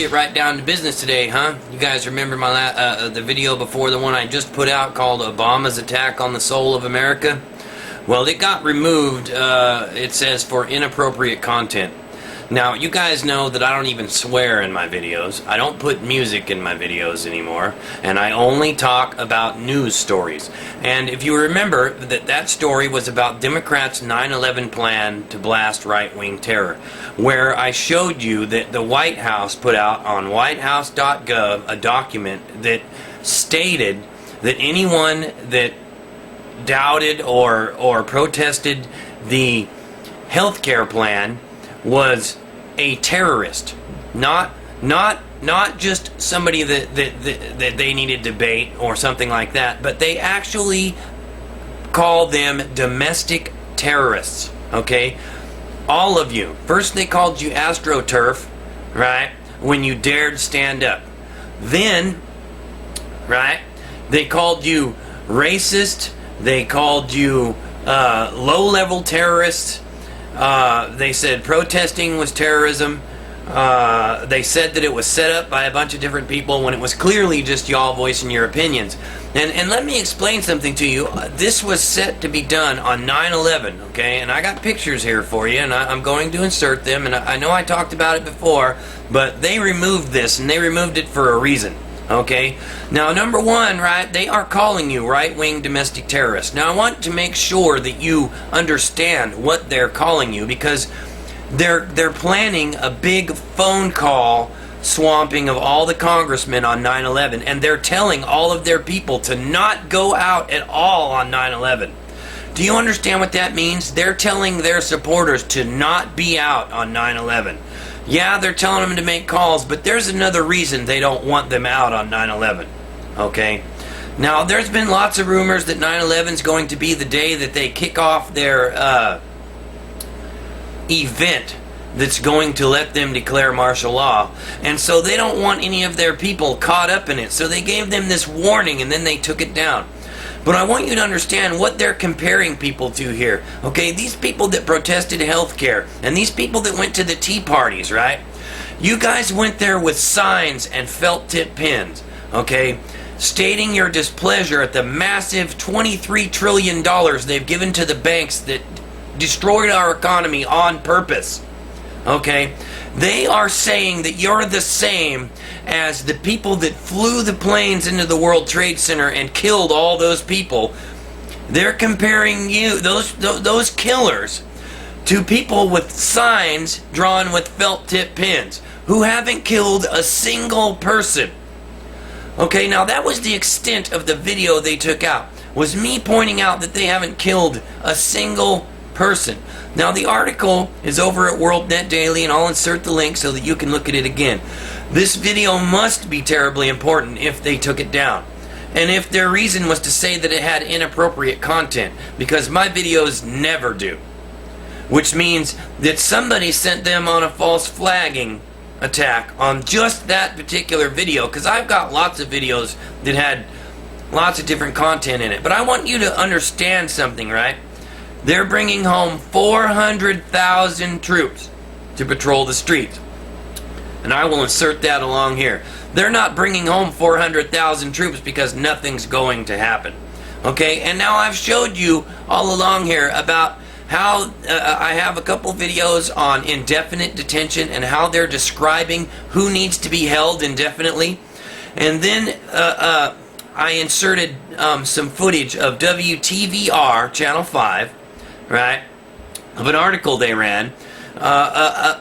get right down to business today, huh? You guys remember my the video before the one I just put out called Obama's Attack on the Soul of America? Well, it got removed, it says, for inappropriate content. Now, you guys know that I don't even swear in my videos. I don't put music in my videos anymore. And I only talk about news stories. And if you remember, that story was about Democrats' 9/11 plan to blast right-wing terror, where I showed you that the White House put out on whitehouse.gov a document that stated that anyone that doubted or protested the health care plan was a terrorist, not just somebody that they needed to debate or something like that, but they actually call them domestic terrorists. Okay, all of you. First they called you AstroTurf, right, when you dared stand up. Then, right, they called you racist. They called you low-level terrorists. They said protesting was terrorism. They said that it was set up by a bunch of different people when it was clearly just y'all voicing your opinions. And let me explain something to you. This was set to be done on 9/11, okay? And I got pictures here for you, and I'm going to insert them. And I know I talked about it before, but they removed this, and they removed it for a reason. Okay, now number one, right, they are calling you right-wing domestic terrorists. Now I want to make sure that you understand what they're calling you, because they're planning a big phone call swamping of all the congressmen on 9/11, and they're telling all of their people to not go out at all on 9/11. Do you understand what that means? They're telling their supporters to not be out on 9/11. Yeah, they're telling them to make calls, but there's another reason they don't want them out on 9/11. Okay? Now, there's been lots of rumors that 9/11 is going to be the day that they kick off their event that's going to let them declare martial law. And so they don't want any of their people caught up in it. So they gave them this warning, and then they took it down. But I want you to understand what they're comparing people to here. Okay, these people that protested health care, and these people that went to the tea parties, right? You guys went there with signs and felt tip pins, okay, stating your displeasure at the massive $23 trillion they've given to the banks that destroyed our economy on purpose. Okay, they are saying that you're the same as the people that flew the planes into the World Trade Center and killed all those people. They're comparing you, those killers, to people with signs drawn with felt tip pins who haven't killed a single person. Okay, now that was the extent of the video they took out, was me pointing out that they haven't killed a single person. Now the article is over at WorldNet Daily, and I'll insert the link so that you can look at it again. This video must be terribly important if they took it down, and if their reason was to say that it had inappropriate content, because my videos never do, which means that somebody sent them on a false flagging attack on just that particular video, because I've got lots of videos that had lots of different content in it. But I want you to understand something, right? They're bringing home 400,000 troops to patrol the streets. And I will insert that along here. They're not bringing home 400,000 troops because nothing's going to happen. Okay, and now I've showed you all along here about how I have a couple videos on indefinite detention and how they're describing who needs to be held indefinitely. And then I inserted some footage of WTVR, Channel 5, right, of an article they ran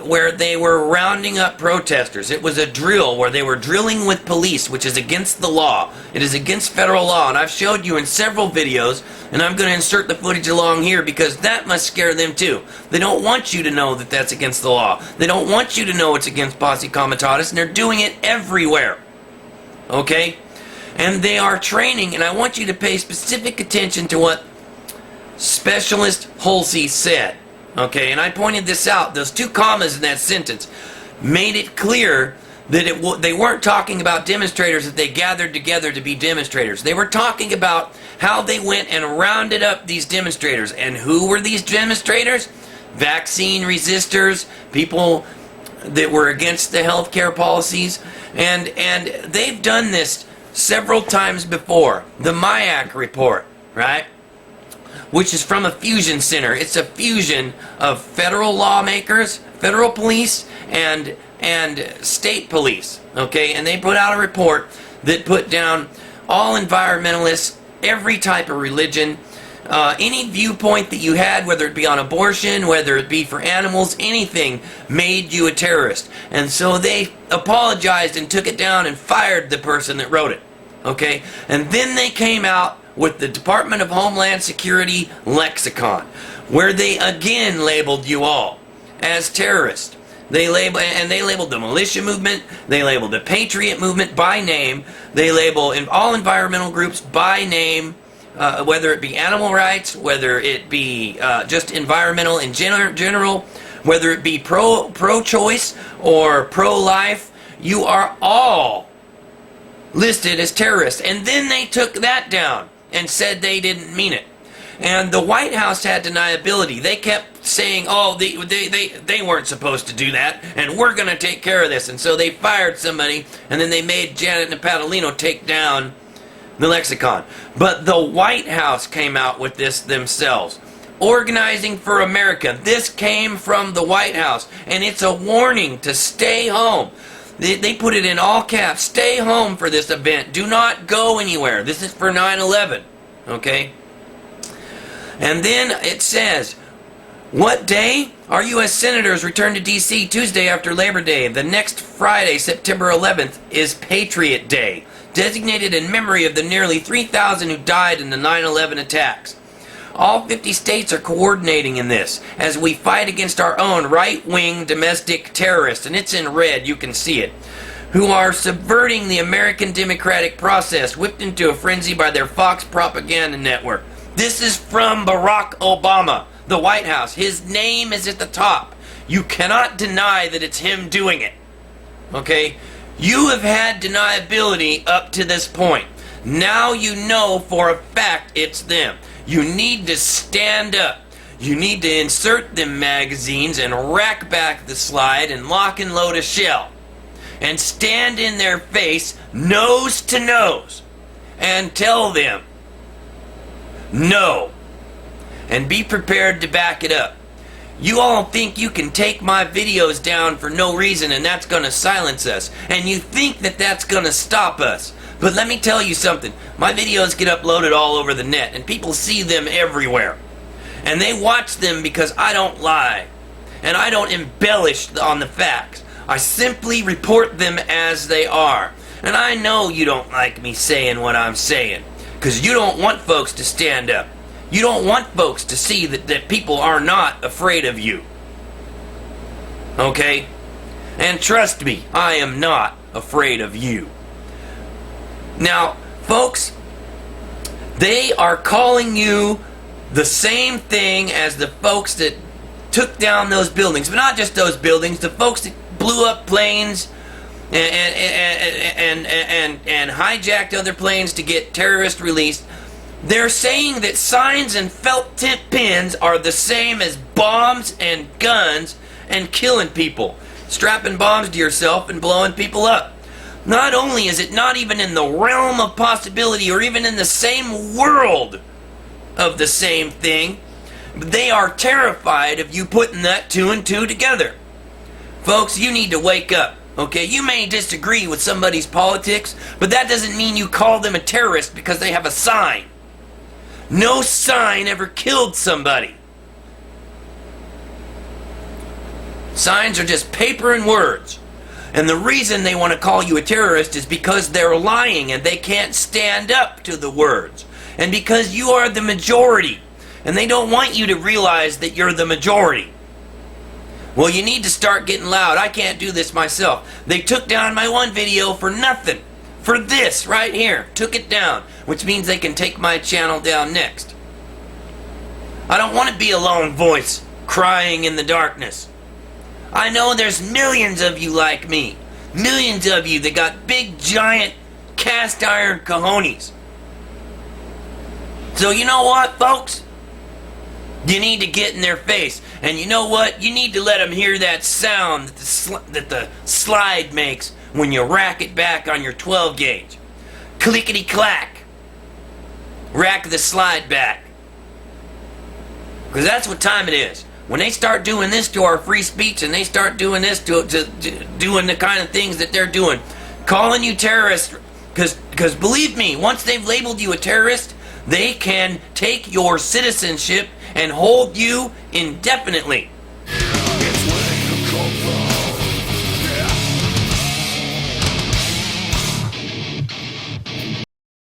where they were rounding up protesters. It was a drill where they were drilling with police, which is against the law. It is against federal law, and I've showed you in several videos, and I'm going to insert the footage along here because that must scare them too. They don't want you to know that that's against the law. They don't want you to know it's against posse comitatus, and they're doing it everywhere. Okay? And they are training, and I want you to pay specific attention to what Specialist Halsey said. Okay, and I pointed this out. Those two commas in that sentence made it clear that they weren't talking about demonstrators that they gathered together to be demonstrators. They were talking about how they went and rounded up these demonstrators. And who were these demonstrators? Vaccine resistors, people that were against the healthcare policies, and they've done this several times before. The MIAC report, right? Which is from a fusion center. It's a fusion of federal lawmakers, federal police, and state police. Okay, and they put out a report that put down all environmentalists, every type of religion, any viewpoint that you had, whether it be on abortion, whether it be for animals, anything, made you a terrorist. And so they apologized and took it down and fired the person that wrote it. Okay, and then they came out with the Department of Homeland Security lexicon, where they again labeled you all as terrorists. They labeled the militia movement, they labeled the patriot movement by name, they label all environmental groups by name, whether it be animal rights, whether it be just environmental in general, whether it be pro-choice or pro-life, you are all listed as terrorists. And then they took that down and said they didn't mean it. And the White House had deniability. They kept saying, oh, they weren't supposed to do that, and we're going to take care of this. And so they fired somebody, and then they made Janet Napolitano take down the lexicon. But the White House came out with this themselves. Organizing for America. This came from the White House, and it's a warning to stay home. They put it in all caps. Stay home for this event. Do not go anywhere. This is for 9/11. Okay? And then it says, what day? Our U.S. senators return to D.C. Tuesday after Labor Day. The next Friday, September 11th, is Patriot Day, designated in memory of the nearly 3,000 who died in the 9/11 attacks. All 50 states are coordinating in this as we fight against our own right-wing domestic terrorists, and it's in red, you can see it, who are subverting the American democratic process, whipped into a frenzy by their Fox propaganda network. This is from Barack Obama, the White House. His name is at the top. You cannot deny that it's him doing it. Okay? You have had deniability up to this point. Now you know for a fact it's them. You need to stand up. You need to insert them magazines and rack back the slide and lock and load a shell. And stand in their face, nose to nose, and tell them no. And be prepared to back it up. You all think you can take my videos down for no reason and that's going to silence us. And you think that that's going to stop us. But let me tell you something. My videos get uploaded all over the net and people see them everywhere. And they watch them because I don't lie. And I don't embellish on the facts. I simply report them as they are. And I know you don't like me saying what I'm saying. Because you don't want folks to stand up. You don't want folks to see that people are not afraid of you. Okay? And trust me, I am not afraid of you. Now, folks, they are calling you the same thing as the folks that took down those buildings. But not just those buildings, the folks that blew up planes and hijacked other planes to get terrorists released. They're saying that signs and felt tip pins are the same as bombs and guns and killing people. Strapping bombs to yourself and blowing people up. Not only is it not even in the realm of possibility or even in the same world of the same thing, but they are terrified of you putting that two and two together. Folks, you need to wake up. Okay, you may disagree with somebody's politics, but that doesn't mean you call them a terrorist because they have a sign. No sign ever killed somebody. Signs are just paper and words. And the reason they want to call you a terrorist is because they're lying and they can't stand up to the words. And because you are the majority. And they don't want you to realize that you're the majority. Well, you need to start getting loud. I can't do this myself. They took down my one video for nothing. For this right here. Took it down. Which means they can take my channel down next. I don't want to be a lone voice crying in the darkness. I know there's millions of you like me. Millions of you that got big, giant, cast iron cojones. So you know what, folks? You need to get in their face. And you know what? You need to let them hear that sound that the slide makes when you rack it back on your 12 gauge. Clickety clack. Rack the slide back. Because that's what time it is. When they start doing this to our free speech and they start doing this to doing the kind of things that they're doing, calling you terrorists, because believe me, once they've labeled you a terrorist, they can take your citizenship and hold you indefinitely.